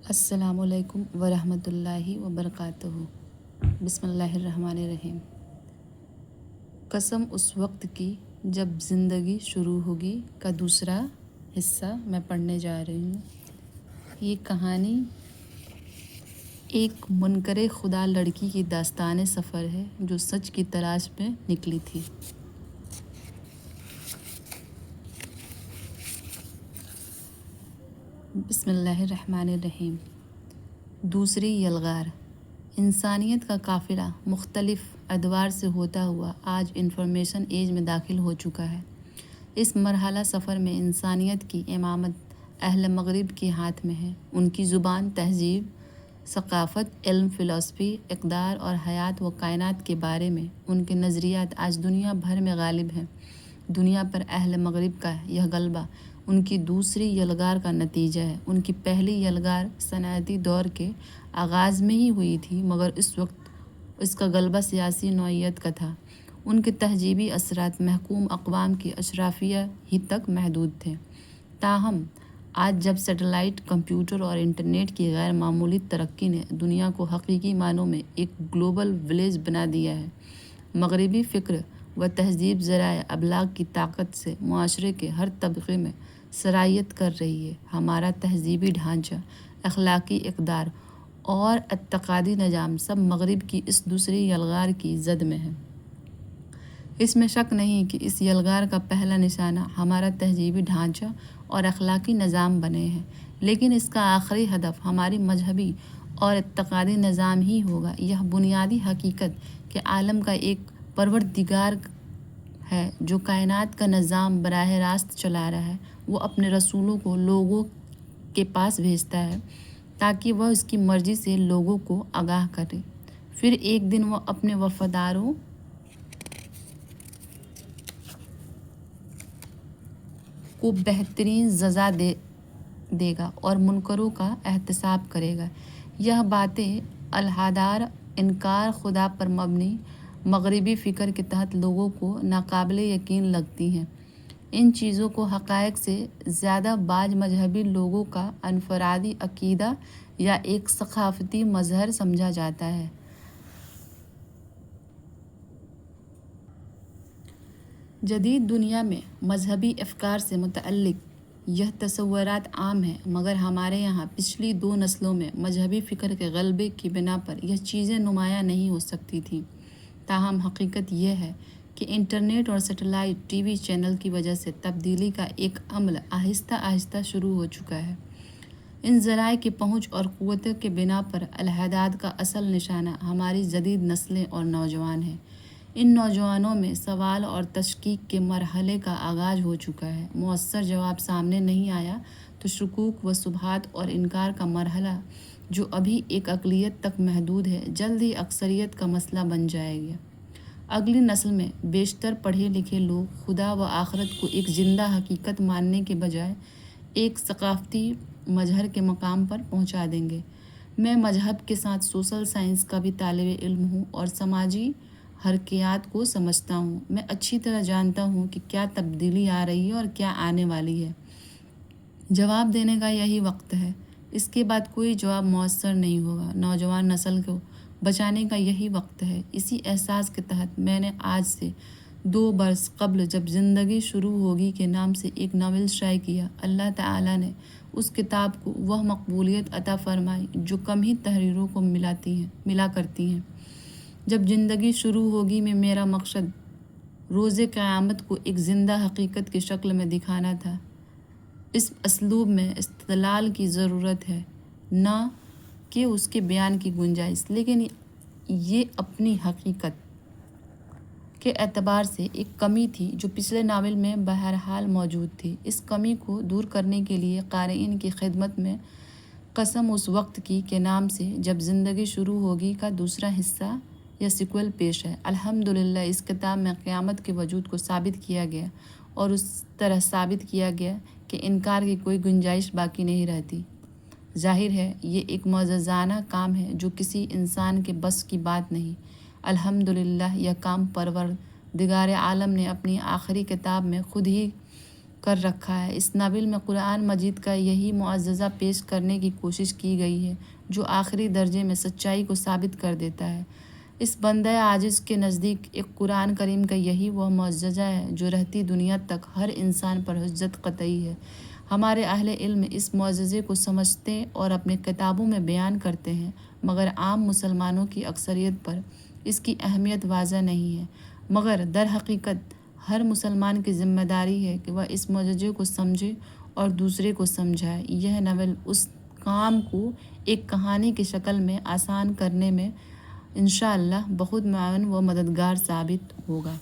السلام علیکم ورحمۃ اللہ وبرکاتہ۔ بسم اللہ الرحمن الرحیم۔ قسم اس وقت کی جب زندگی شروع ہوگی کا دوسرا حصہ میں پڑھنے جا رہی ہوں۔ یہ کہانی ایک منکر خدا لڑکی کی داستان سفر ہے جو سچ کی تلاش میں نکلی تھی۔ بسم اللہ الرحمن الرحیم۔ دوسری یلغار۔ انسانیت کا قافلہ مختلف ادوار سے ہوتا ہوا آج انفارمیشن ایج میں داخل ہو چکا ہے۔ اس مرحلہ سفر میں انسانیت کی امامت اہل مغرب کے ہاتھ میں ہے۔ ان کی زبان، تہذیب، ثقافت، علم، فلسفی، اقدار اور حیات و کائنات کے بارے میں ان کے نظریات آج دنیا بھر میں غالب ہیں۔ دنیا پر اہل مغرب کا یہ غلبہ ان کی دوسری یلغار کا نتیجہ ہے۔ ان کی پہلی یلغار صنعتی دور کے آغاز میں ہی ہوئی تھی، مگر اس وقت اس کا غلبہ سیاسی نوعیت کا تھا۔ ان کے تہذیبی اثرات محکوم اقوام کی اشرافیہ ہی تک محدود تھے۔ تاہم آج جب سیٹلائٹ، کمپیوٹر اور انٹرنیٹ کی غیر معمولی ترقی نے دنیا کو حقیقی معنوں میں ایک گلوبل ولیج بنا دیا ہے، مغربی فکر و تہذیب ذرائع ابلاغ کی طاقت سے معاشرے کے ہر طبقے میں سرایت کر رہی ہے۔ ہمارا تہذیبی ڈھانچہ، اخلاقی اقدار اور اعتقادی نظام سب مغرب کی اس دوسری یلغار کی زد میں ہے۔ اس میں شک نہیں کہ اس یلغار کا پہلا نشانہ ہمارا تہذیبی ڈھانچہ اور اخلاقی نظام بنے ہیں، لیکن اس کا آخری ہدف ہماری مذہبی اور اعتقادی نظام ہی ہوگا۔ یہ بنیادی حقیقت کہ عالم کا ایک پروردگار ہے جو کائنات کا نظام براہ راست چلا رہا ہے، وہ اپنے رسولوں کو لوگوں کے پاس بھیجتا ہے تاکہ وہ اس کی مرضی سے لوگوں کو آگاہ کرے۔ پھر ایک دن وہ اپنے وفاداروں کو بہترین سزا دے گا اور منکروں کا احتساب کرے گا۔ یہ باتیں الحادار انکار خدا پر مبنی مغربی فکر کے تحت لوگوں کو ناقابل یقین لگتی ہیں۔ ان چیزوں کو حقائق سے زیادہ بعض مذہبی لوگوں کا انفرادی عقیدہ یا ایک ثقافتی مظہر سمجھا جاتا ہے۔ جدید دنیا میں مذہبی افکار سے متعلق یہ تصورات عام ہیں، مگر ہمارے یہاں پچھلی 2 نسلوں میں مذہبی فکر کے غلبے کی بنا پر یہ چیزیں نمایاں نہیں ہو سکتی تھیں۔ تاہم حقیقت یہ ہے کہ انٹرنیٹ اور سیٹلائٹ ٹی وی چینل کی وجہ سے تبدیلی کا ایک عمل آہستہ آہستہ شروع ہو چکا ہے۔ ان ذرائع کی پہنچ اور قوت کے بنا پر الحداد کا اصل نشانہ ہماری جدید نسلیں اور نوجوان ہیں۔ ان نوجوانوں میں سوال اور تشکیک کے مرحلے کا آغاز ہو چکا ہے۔ مؤثر جواب سامنے نہیں آیا تو شکوک و شبہات اور انکار کا مرحلہ، جو ابھی ایک اقلیت تک محدود ہے، جلد ہی اکثریت کا مسئلہ بن جائے گا۔ اگلی نسل میں بیشتر پڑھے لکھے لوگ خدا و آخرت کو ایک زندہ حقیقت ماننے کے بجائے ایک ثقافتی مظہر کے مقام پر پہنچا دیں گے۔ میں مذہب کے ساتھ سوشل سائنس کا بھی طالب علم ہوں اور سماجی حرکیات کو سمجھتا ہوں۔ میں اچھی طرح جانتا ہوں کہ کیا تبدیلی آ رہی ہے اور کیا آنے والی ہے۔ جواب دینے کا یہی وقت ہے۔ اس کے بعد کوئی جواب مؤثر نہیں ہوگا۔ نوجوان نسل کو بچانے کا یہی وقت ہے۔ اسی احساس کے تحت میں نے آج سے 2 برس قبل جب زندگی شروع ہوگی کے نام سے ایک ناول شائع کیا۔ اللہ تعالیٰ نے اس کتاب کو وہ مقبولیت عطا فرمائی جو کم ہی تحریروں کو ملا کرتی ہیں۔ جب زندگی شروع ہوگی میں میرا مقصد روز قیامت کو ایک زندہ حقیقت کی شکل میں دکھانا تھا۔ اس اسلوب میں استدلال کی ضرورت ہے، نہ کہ اس کے بیان کی گنجائش، لیکن یہ اپنی حقیقت کے اعتبار سے ایک کمی تھی جو پچھلے ناول میں بہرحال موجود تھی۔ اس کمی کو دور کرنے کے لیے قارئین کی خدمت میں قسم اس وقت کی کے نام سے جب زندگی شروع ہوگی کا دوسرا حصہ یا سیکوئل پیش ہے۔ الحمدللہ اس کتاب میں قیامت کے وجود کو ثابت کیا گیا اور اس طرح ثابت کیا گیا کہ انکار کی کوئی گنجائش باقی نہیں رہتی۔ ظاہر ہے یہ ایک معجزانہ کام ہے جو کسی انسان کے بس کی بات نہیں۔ الحمدللہ یہ کام پروردگار عالم نے اپنی آخری کتاب میں خود ہی کر رکھا ہے۔ اس ناول میں قرآن مجید کا یہی معجزہ پیش کرنے کی کوشش کی گئی ہے جو آخری درجے میں سچائی کو ثابت کر دیتا ہے۔ اس بندہ عاجز کے نزدیک ایک قرآن کریم کا یہی وہ معجزہ ہے جو رہتی دنیا تک ہر انسان پر حجت قطعی ہے۔ ہمارے اہل علم اس معجزے کو سمجھتے اور اپنے کتابوں میں بیان کرتے ہیں، مگر عام مسلمانوں کی اکثریت پر اس کی اہمیت واضح نہیں ہے۔ مگر در حقیقت ہر مسلمان کی ذمہ داری ہے کہ وہ اس معجزے کو سمجھے اور دوسرے کو سمجھائے۔ یہ ناول اس کام کو ایک کہانی کی شکل میں آسان کرنے میں انشاءاللہ بہت معاون و مددگار ثابت ہوگا۔